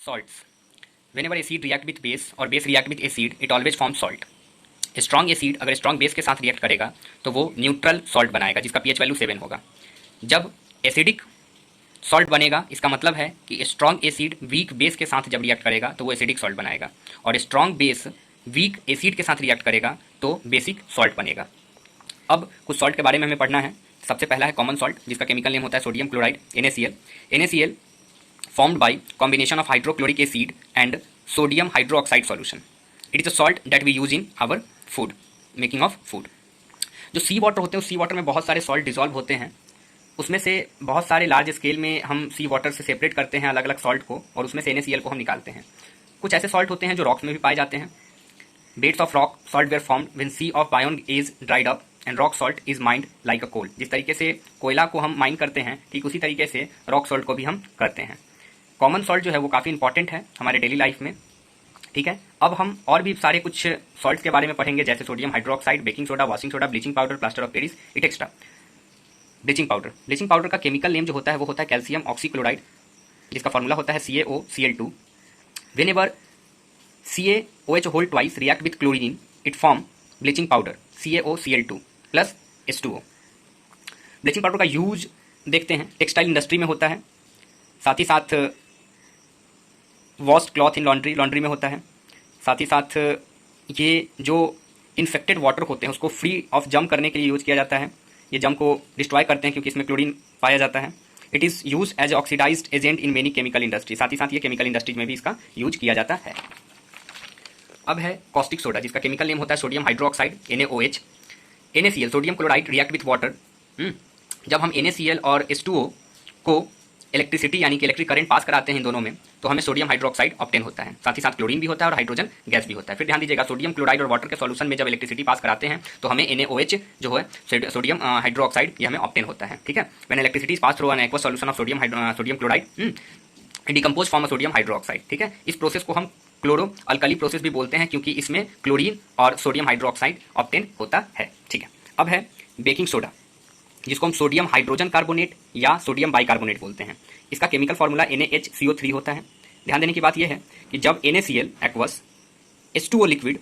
Salts. Whenever acid react with base और base react with acid, it always forms salt. Strong acid अगर strong base के साथ react करेगा तो वो न्यूट्रल सॉल्ट बनाएगा जिसका पीएच वैल्यू 7 होगा। जब एसिडिक सॉल्ट बनेगा इसका मतलब है कि स्ट्रॉन्ग एसिड वीक बेस के साथ जब रिएक्ट करेगा तो वो एसिडिक सॉल्ट बनाएगा, और स्ट्रॉन्ग बेस वीक एसिड के साथ रिएक्ट करेगा तो बेसिक सॉल्ट बनेगा। अब कुछ सॉल्ट के बारे में हमें पढ़ना है। सबसे पहला है कॉमन सॉल्ट जिसका केमिकल नेम होता है sodium chloride NaCl। NaCl formed by combination of hydrochloric acid and sodium hydroxide solution. It is a salt that we use in our food, making of food. जो सी water होते हैं उस सी water में बहुत सारे salt dissolve होते हैं, उसमें से बहुत सारे लार्ज स्केल में हम सी वाटर से सेपरेट करते हैं अलग अलग सॉल्ट को, और उसमें से NaCl को हम निकालते हैं। कुछ ऐसे सॉल्ट होते हैं जो रॉक्स में भी पाए जाते हैं। Beds of rock salt were formed when sea of Bayon is dried up and rock salt is mined like a coal. जिस तरीके से कोयला को हम माइन करते हैं ठीक उसी तरीके से रॉक सॉल्ट को भी हम करते हैं। कॉमन सॉल्ट जो है वो काफ़ी इंपॉर्टेंट है हमारे डेली लाइफ में, ठीक है। अब हम और भी सारे कुछ सॉल्ट्स के बारे में पढ़ेंगे जैसे sodium hydroxide, baking soda, washing soda, bleaching powder, plaster of Paris, extra. Bleaching powder का केमिकल नेम जो होता है वो होता है कैल्शियम ऑक्सीक्लोराइड जिसका फॉर्मूला होता है CaOCl2। Whenever CaOH whole twice react with chlorine it form bleaching powder CaOCl2 plus H2O। Bleaching powder का यूज देखते हैं टेक्सटाइल इंडस्ट्री में होता है, साथ ही साथ वॉश्ड क्लॉथ इन लॉन्ड्री में होता है, साथ ही साथ ये जो इन्फेक्टेड वाटर होते हैं उसको फ्री ऑफ जम करने के लिए यूज किया जाता है। ये जम को डिस्ट्रॉय करते हैं क्योंकि इसमें क्लोरीन पाया जाता है। It is use as oxidized agent in many chemical industry. साथ ही साथ ये केमिकल इंडस्ट्रीज में भी इसका यूज किया जाता है। अब है कॉस्टिक सोडा जिसका केमिकल नेम होता है sodium hydroxide NaOH। NaCl sodium chloride react with water. जब हम NaCl और H2O को इलेक्ट्रिसिटी यानी कि इलेक्ट्रिक करंट पास कराते हैं इन दोनों में तो हमें सोडियम हाइड्रोक्साइड ऑब्टेन होता है। साथ ही साथ क्लोरीन भी होता है और हाइड्रोजन गैस भी होता है। फिर ध्यान दीजिएगा सोडियम क्लोराइड और वाटर के सॉल्यूशन में जब इलेक्ट्रिसिटी पास कराते हैं तो हमें NaOH जो है सोडियम हाइड्रोक्साइड ये हमें ऑब्टेन होता है, ठीक है। When electricity pass through an aqueous solution of sodium chloride decompose form of sodium hydroxide, ठीक है। इस प्रोसेस को हम क्लोरो अल्कली प्रोसेस भी बोलते हैं क्योंकि इसमें क्लोरीन और सोडियम हाइड्रोक्साइड ऑब्टेन होता है, ठीक है। अब है बेकिंग सोडा जिसको हम सोडियम हाइड्रोजन कार्बोनेट या सोडियम बाइकार्बोनेट बोलते हैं। इसका केमिकल फार्मूला NaHCO3 होता है। ध्यान देने की बात यह है कि जब NaCl aqueous, H2O liquid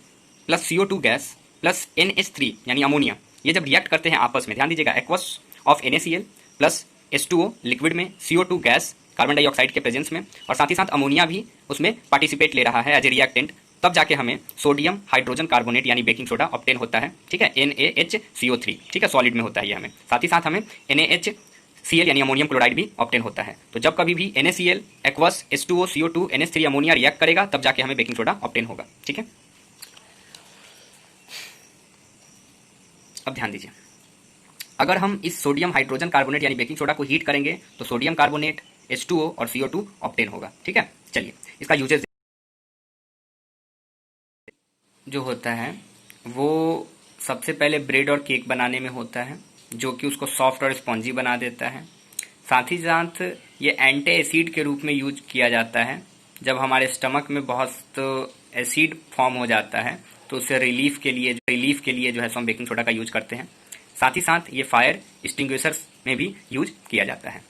plus CO2 gas plus NH3 यानी अमोनिया ये जब रिएक्ट करते हैं आपस में, ध्यान दीजिएगा aqueous of NaCl plus H2O liquid में CO2 गैस कार्बन डाइऑक्साइड के प्रेजेंस में, और साथ ही साथ अमोनिया भी उसमें पार्टिसिपेट ले रहा है एज ए रिएक्टेंट, तब जाके हमें सोडियम हाइड्रोजन कार्बोनेट यानी बेकिंग सोडा ऑब्टेन होता है, ठीक है। NaHCO3, ठीक है, सॉलिड में होता है ये हमें। साथ ही साथ हमें NaHCl यानी अमोनियम क्लोराइड भी ऑब्टेन होता है। तो जब कभी भी NaCl aqueous H2O CO2 NH3 ammonia react करेगा तब जाके हमें बेकिंग सोडा ऑब्टेन होगा, ठीक है। अब ध्यान दीजिए, अगर हम इस सोडियम हाइड्रोजन कार्बोनेट यानी बेकिंग सोडा को हीट करेंगे तो सोडियम कार्बोनेट, H2O और CO2 ऑब्टेन होगा, ठीक है। चलिए इसका यूजेस जो होता है वो सबसे पहले ब्रेड और केक बनाने में होता है जो कि उसको सॉफ्ट और स्पॉन्जी बना देता है। साथ ही साथ ये एंटी एसिड के रूप में यूज किया जाता है जब हमारे स्टमक में बहुत एसिड फॉर्म हो जाता है तो उससे रिलीफ के लिए जो है हम बेकिंग सोडा का यूज करते हैं। साथ ही साथ ये फायर एक्सटिंग्विशर्स में भी यूज किया जाता है।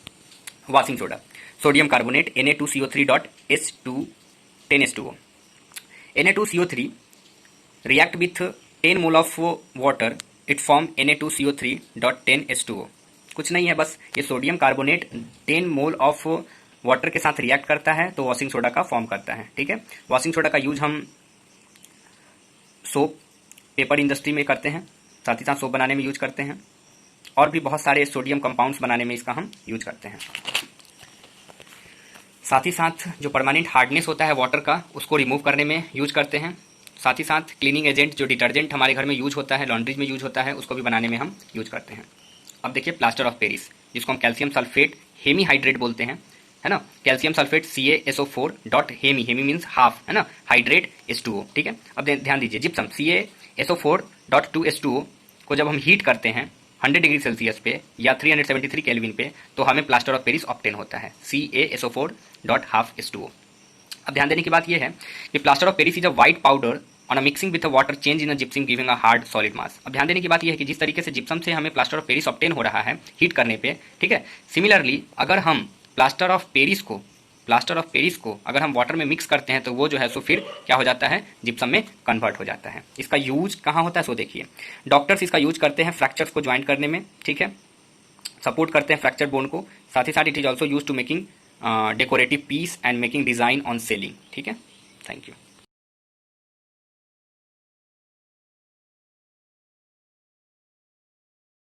Washing soda sodium carbonate Na2CO3.H210H2O। Na2CO3 react with 10 mole of water it form Na2CO3.10H2O। कुछ नहीं है, बस ये sodium carbonate 10 mole of water के साथ रिएक्ट करता है तो वॉशिंग सोडा का फॉर्म करता है, ठीक है। वॉशिंग सोडा का यूज हम सोप, पेपर इंडस्ट्री में करते हैं, साथ ही साथ सोप बनाने में यूज करते हैं, और भी बहुत सारे सोडियम कंपाउंड्स बनाने में इसका हम यूज करते हैं। साथ ही साथ जो परमानेंट हार्डनेस होता है वाटर का उसको रिमूव करने में यूज करते हैं। साथ ही साथ क्लीनिंग एजेंट जो डिटर्जेंट हमारे घर में यूज होता है, लॉन्ड्रीज में यूज होता है, उसको भी बनाने में हम यूज करते हैं। अब देखिए प्लास्टर ऑफ पेरिस जिसको हम कैल्शियम सल्फेट हेमीहाइड्रेट बोलते हैं, है ना। Calcium sulphate CaSO4 dot hemi means half, है ना, हाइड्रेट H2O, ठीक है। अब ध्यान दीजिए जिप्सम CaSO4 डॉट 2H2O को जब हम हीट करते हैं 100 डिग्री सेल्सियस पे या 373 केल्विन पे तो हमें प्लास्टर ऑफ पेरिस ऑब्टेन होता है CaSO4 डॉट हाफ H2O। अब ध्यान देने की बात यह है कि plaster of Paris is a white powder on a mixing with a water change in a gypsum giving a hard solid मास। अब ध्यान देने की बात यह है कि जिस तरीके से जिप्सम से हमें प्लास्टर ऑफ पेरिस ऑब्टेन हो रहा है हीट करने पे, ठीक है, सिमिलरली अगर हम प्लास्टर ऑफ पेरिस को प्लास्टर ऑफ पेरिस को अगर हम वाटर में मिक्स करते हैं तो वो जो है सो फिर क्या हो जाता है, जिप्सम में कन्वर्ट हो जाता है। इसका यूज कहाँ होता है सो देखिए, डॉक्टर्स इसका यूज करते हैं फ्रैक्चर्स को ज्वाइंट करने में, ठीक है, सपोर्ट करते हैं फ्रैक्चर बोन को, साथ ही साथ it is also use to making decorative piece and making design on ceiling, ठीक है। Thank you.